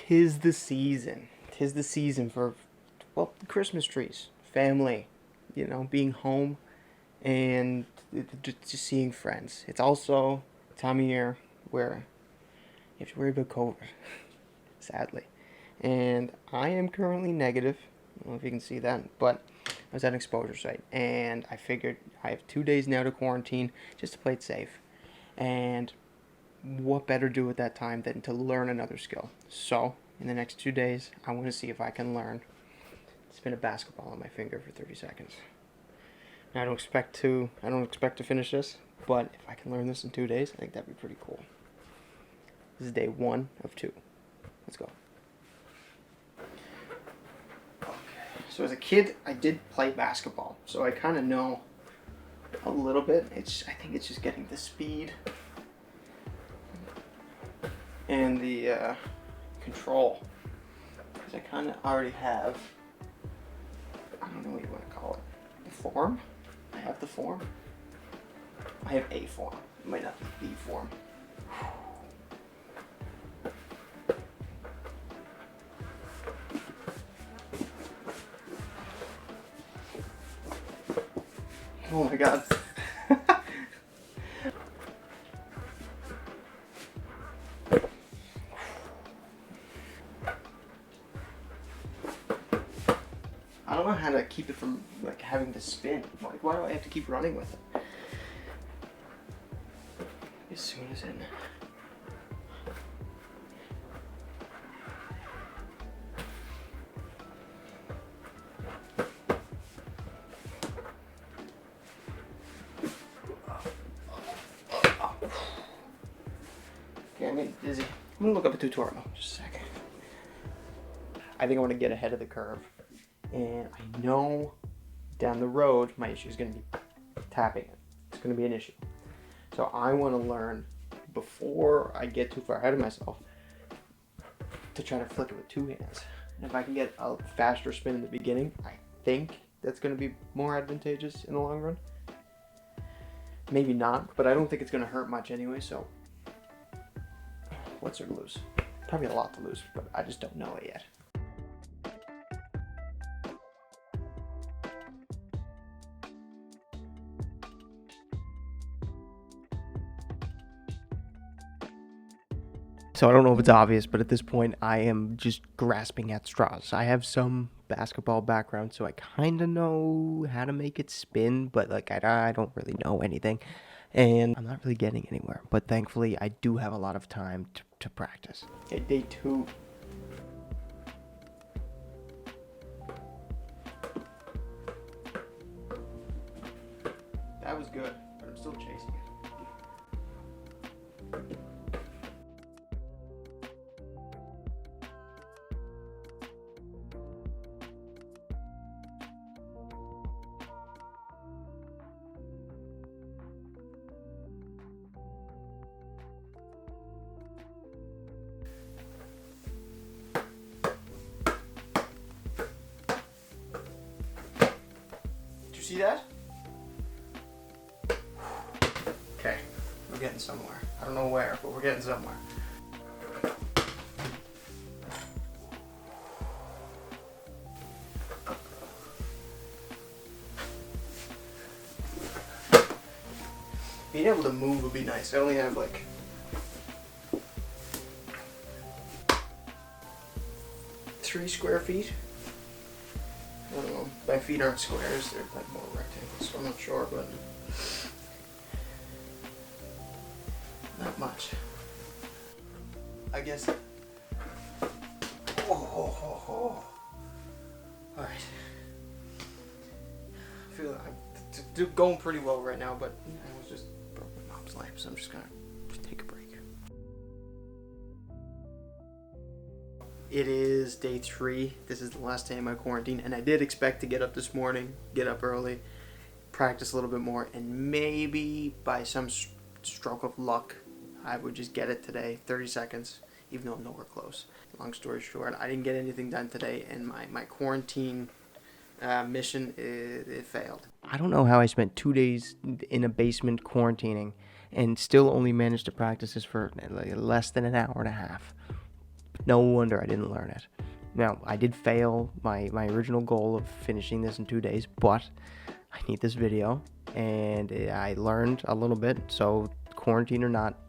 'tis the season. 'Tis the season for, well, Christmas trees, family, being home, and just seeing friends. It's also a time of year where you have to worry about COVID, sadly. And I am currently negative. I don't know if you can see that, but I was at an exposure site, and I figured I have 2 days now to quarantine just to play it safe. And what better do at that time than to learn another skill? So, in the next 2 days, I want to see if I can learn spin a basketball on my finger for 30 seconds. Now, I don't expect to finish this, but if I can learn this in 2 days, I think that'd be pretty cool. This is day 1 of 2. Let's go. Okay. So as a kid, I did play basketball, so I kind of know a little bit. I think it's just getting the speed and the control, because I kind of already have, I don't know what you want to call it, the form. I have the form. I have a form. It might not be the form. Oh my god. I don't know how to keep it from having to spin. Why do I have to keep running with it? As soon as it. Okay, I'm getting dizzy. I'm gonna look up a tutorial. Just a second. I think I want to get ahead of the curve. And I know down the road my issue is going to be tapping it. It's going to be an issue. So I want to learn before I get too far ahead of myself to try to flick it with 2 hands. And if I can get a faster spin in the beginning, I think that's going to be more advantageous in the long run. Maybe not, but I don't think it's going to hurt much anyway, so what's there to lose? Probably a lot to lose, but I just don't know it yet. So I don't know if it's obvious, but at this point I am just grasping at straws. I have some basketball background, so I kind of know how to make it spin, but I don't really know anything. And I'm not really getting anywhere. But thankfully, I do have a lot of time to practice. Okay, day 2. That was good, but I'm still chasing it. See that? Okay, we're getting somewhere. I don't know where, but we're getting somewhere. Being able to move would be nice. I only have 3 square feet. I don't know. My feet aren't squares, they're more rectangles, so I'm not sure, but not much. I guess. Oh. Alright. I feel like I'm going pretty well right now, but I was just broke my mom's lamp, so I'm just gonna take a break. It is day 3. This is the last day of my quarantine, and I did expect to get up this morning, get up early, practice a little bit more, and maybe by some stroke of luck, I would just get it today, 30 seconds, even though I'm nowhere close. Long story short, I didn't get anything done today, and my quarantine mission, it failed. I don't know how I spent 2 days in a basement quarantining and still only managed to practice this for less than an hour and a half. No wonder I didn't learn it. Now, I did fail my original goal of finishing this in 2 days, but I need this video, and I learned a little bit, so quarantine or not,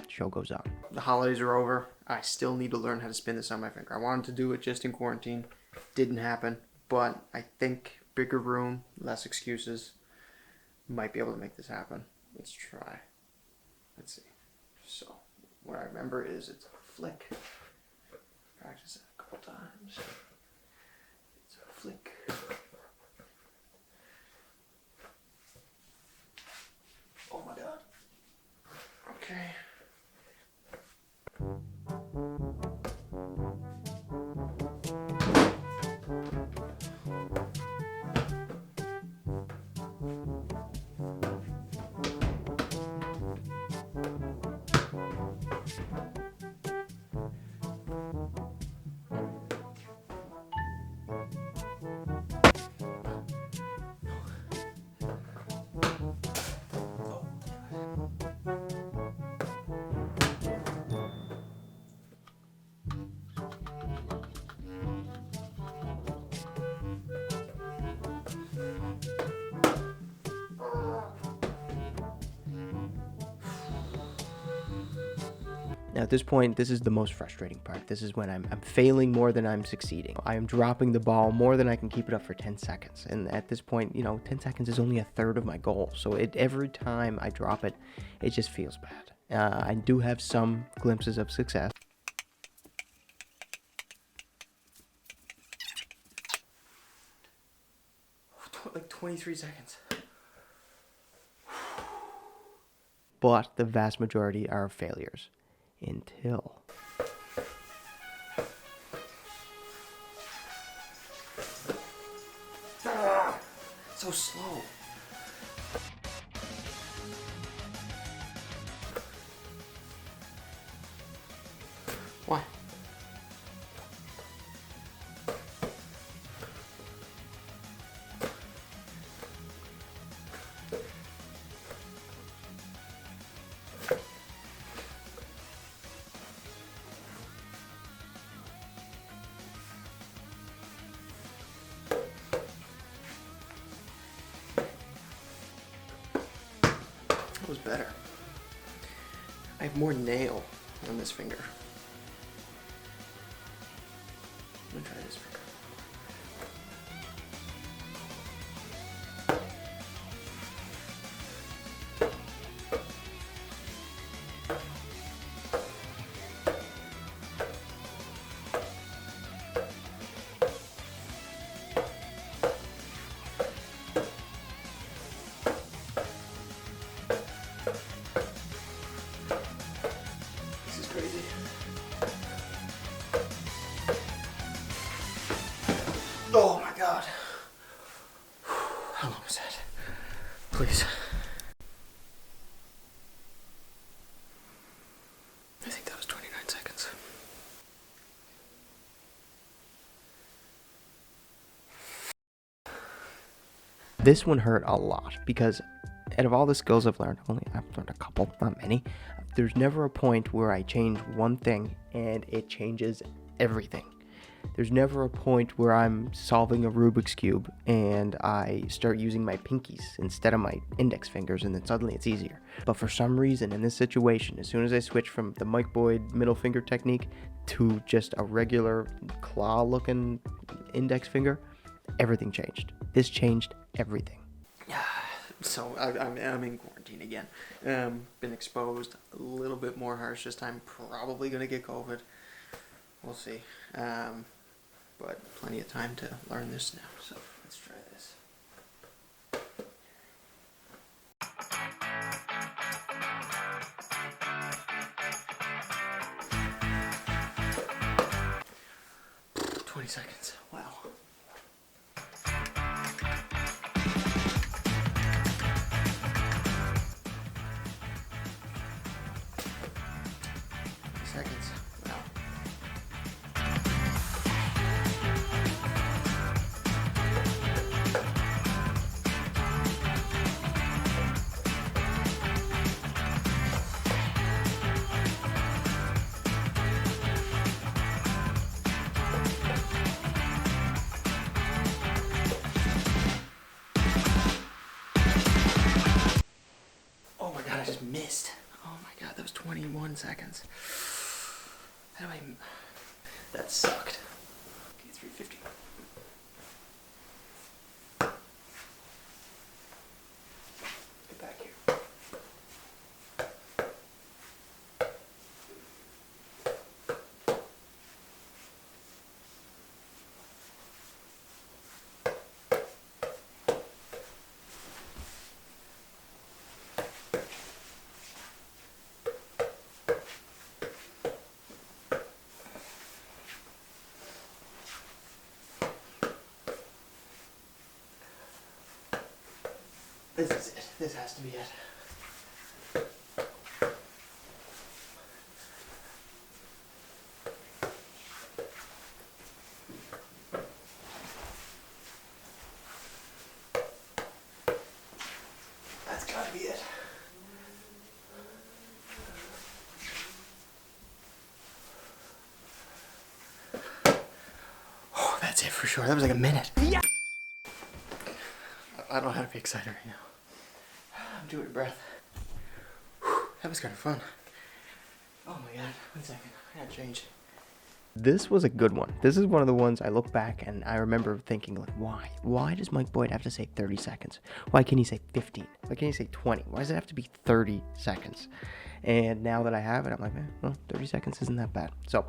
show goes on. The holidays are over. I still need to learn how to spin this on my finger. I wanted to do it just in quarantine. Didn't happen, but I think bigger room, less excuses, might be able to make this happen. Let's try. Let's see. So, what I remember is it's a flick. Practice it a couple times. It's a flick. Oh my god. Okay. Now at this point, this is the most frustrating part. This is when I'm failing more than I'm succeeding. I am dropping the ball more than I can keep it up for 10 seconds. And at this point, 10 seconds is only a third of my goal. So every time I drop it, it just feels bad. I do have some glimpses of success. Like 23 seconds. But the vast majority are failures. Until... So slow. Why? That was better. I have more nail on this finger. I'm gonna try this finger. Oh my god. How long was that? Please. I think that was 29 seconds. This one hurt a lot because out of all the skills I've learned a couple, not many. There's never a point where I change one thing and it changes everything. There's never a point where I'm solving a Rubik's Cube and I start using my pinkies instead of my index fingers and then suddenly it's easier. But for some reason in this situation, as soon as I switch from the Mike Boyd middle finger technique to just a regular claw looking index finger, everything changed. This changed everything. So I'm in quarantine again. Been exposed a little bit more harsh this time. Probably gonna get COVID. We'll see. But plenty of time to learn this now. So let's try this. "20 seconds. Wow. Seconds. Wow. 21 seconds. How do I... That sucked. Okay, 350. Get back here. This is it. This has to be it. That's gotta be it. Oh, that's it for sure. That was like a minute. Yeah. I don't know how to be excited right now. I'm doing a breath. Whew, that was kind of fun. Oh my god, 1 second. I gotta change. This was a good one. This is one of the ones I look back and I remember thinking, like, why? Why does Mike Boyd have to say 30 seconds? Why can't he say 15? Why can't he say 20? Why does it have to be 30 seconds? And now that I have it, I'm like, well, 30 seconds isn't that bad. So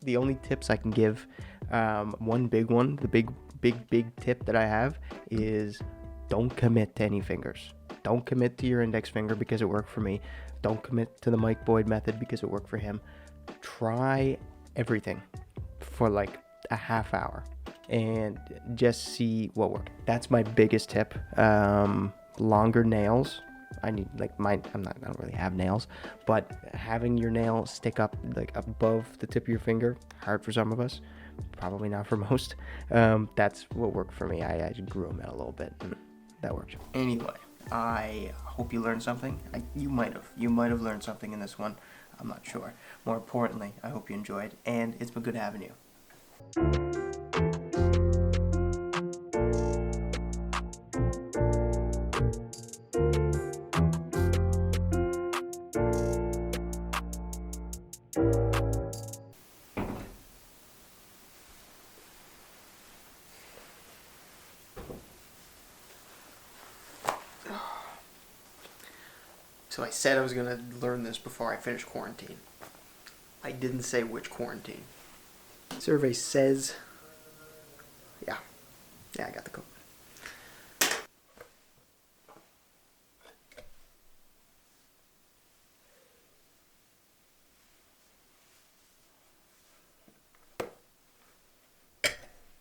the only tips I can give, one big one, the big tip that I have is don't commit to any fingers. Don't commit to your index finger because it worked for me. Don't commit to the Mike Boyd method because it worked for him. Try everything for like a half hour and just see what works. That's my biggest tip. Longer nails. I need like mine. I don't really have nails, but having your nail stick up like above the tip of your finger, hard for some of us, probably not for most. That's what worked for me. I grew them out a little bit and that worked. Anyway, I hope you learned something. You might have learned something in this one. I'm not sure. More importantly, I hope you enjoyed, and it's been good having you. So I said I was going to learn this before I finish quarantine. I didn't say which quarantine. Survey says... Yeah, I got the code.